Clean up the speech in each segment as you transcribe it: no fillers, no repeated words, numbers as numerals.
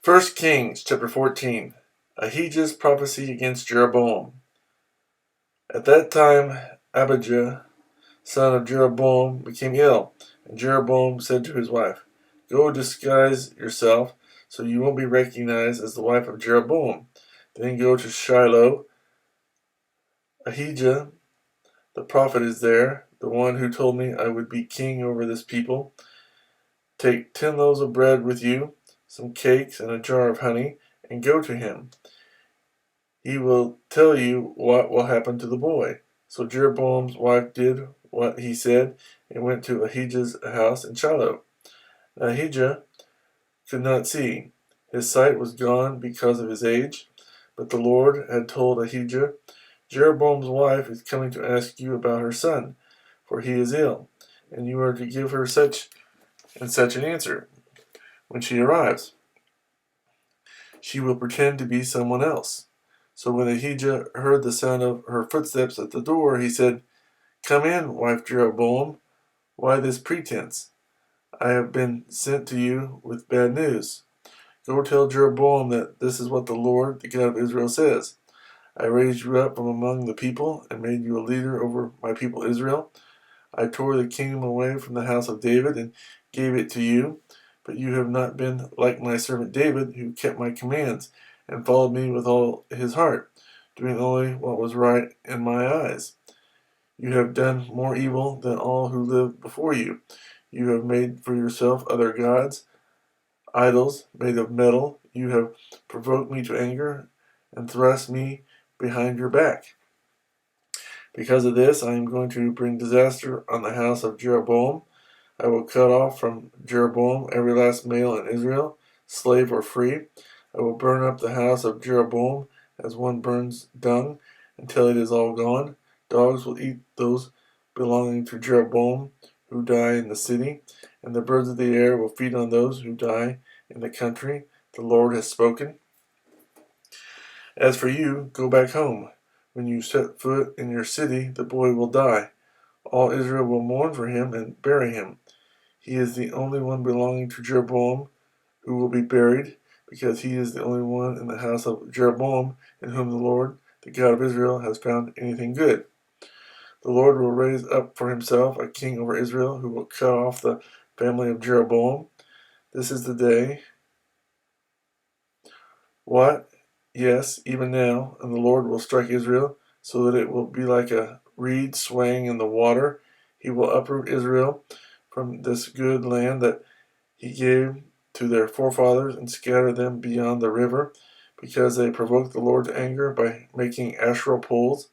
1 Kings chapter 14. Ahijah's prophecy against Jeroboam. At that time Abijah, son of Jeroboam, became ill, and Jeroboam said to his wife, "Go disguise yourself, so you won't be recognized as the wife of Jeroboam. Then go to Shiloh. Ahijah, the prophet, is there, the one who told me I would be king over this people. Take 10 loaves of bread with you, some cakes, and a jar of honey, and go to him. He will tell you what will happen to the boy." So Jeroboam's wife did what he said and went to Ahijah's house in Shiloh. Ahijah could not see. His sight was gone because of his age. But the Lord had told Ahijah, "Jeroboam's wife is coming to ask you about her son, for he is ill, and you are to give her such and such an answer. When she arrives, she will pretend to be someone else." So when Ahijah heard the sound of her footsteps at the door, he said, "Come in, wife Jeroboam. Why this pretense? I have been sent to you with bad news. Go tell Jeroboam that this is what the Lord, the God of Israel, says. I raised you up from among the people and made you a leader over my people Israel. I tore the kingdom away from the house of David and gave it to you, but you have not been like my servant David, who kept my commands and followed me with all his heart, doing only what was right in my eyes. You have done more evil than all who lived before you. You have made for yourself other gods, idols made of metal. You have provoked me to anger and thrust me behind your back. Because of this, I am going to bring disaster on the house of Jeroboam. I will cut off from Jeroboam every last male in Israel, slave or free. I will burn up the house of Jeroboam as one burns dung until it is all gone. Dogs will eat those belonging to Jeroboam who die in the city, and the birds of the air will feed on those who die in the country. The Lord has spoken. As for you, go back home. When you set foot in your city, the boy will die. All Israel will mourn for him and bury him. He is the only one belonging to Jeroboam who will be buried, because he is the only one in the house of Jeroboam in whom the Lord, the God of Israel, has found anything good. The Lord will raise up for himself a king over Israel who will cut off the family of Jeroboam. This is the day. What? Yes, even now, and the Lord will strike Israel, so that it will be like a reed swaying in the water. He will uproot Israel from this good land that he gave to their forefathers and scatter them beyond the river, because they provoked the Lord to anger by making Asherah poles.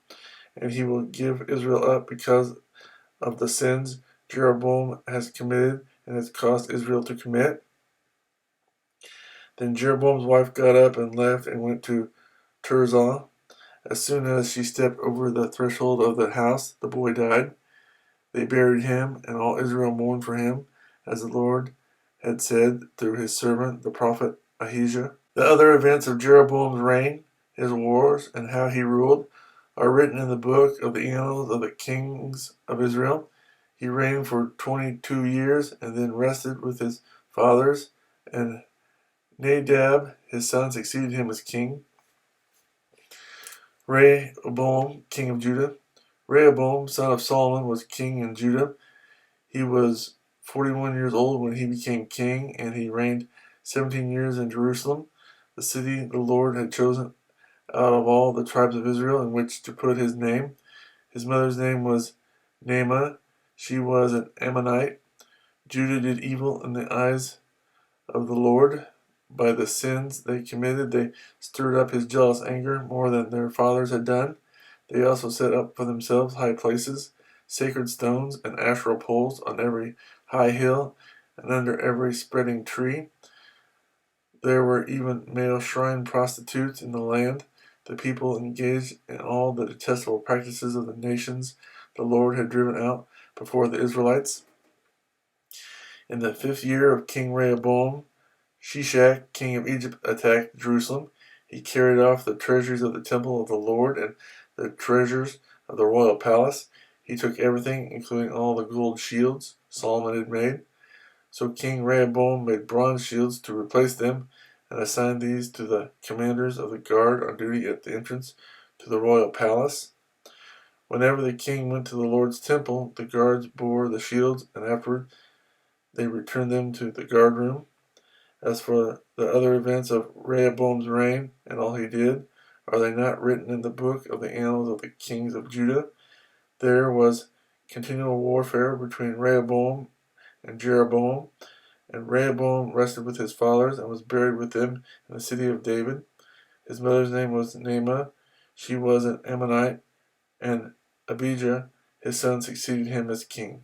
And he will give Israel up because of the sins Jeroboam has committed and has caused Israel to commit. Then Jeroboam's wife got up and left and went to Tirzah. As soon as she stepped over the threshold of the house, the boy died. They buried him, and all Israel mourned for him, as the Lord had said through his servant, the prophet Ahijah. The other events of Jeroboam's reign, his wars, and how he ruled, are written in the book of the annals of the kings of Israel. He reigned for 22 years, and then rested with his fathers, and Nadab, his son, succeeded him as king. Rehoboam, king of Judah. Rehoboam, son of Solomon, was king in Judah. He was 41 years old when he became king, and he reigned 17 years in Jerusalem, the city the Lord had chosen out of all the tribes of Israel in which to put his name. His mother's name was Naamah. She was an Ammonite. Judah did evil in the eyes of the Lord. By the sins they committed, they stirred up his jealous anger more than their fathers had done. They also set up for themselves high places, sacred stones, and Asherah poles on every high hill and under every spreading tree. There were even male shrine prostitutes in the land. The people engaged in all the detestable practices of the nations the Lord had driven out before the Israelites. In the 5th year of King Rehoboam, Shishak, king of Egypt, attacked Jerusalem. He carried off the treasures of the temple of the Lord and the treasures of the royal palace. He took everything, including all the gold shields Solomon had made. So King Rehoboam made bronze shields to replace them, and assigned these to the commanders of the guard on duty at the entrance to the royal palace. Whenever the king went to the Lord's temple, the guards bore the shields, and afterward they returned them to the guard room. As for the other events of Rehoboam's reign and all he did, are they not written in the book of the annals of the kings of Judah? There was continual warfare between Rehoboam and Jeroboam, and Rehoboam rested with his fathers and was buried with them in the city of David. His mother's name was Naamah. She was an Ammonite, and Abijah, his son, succeeded him as king.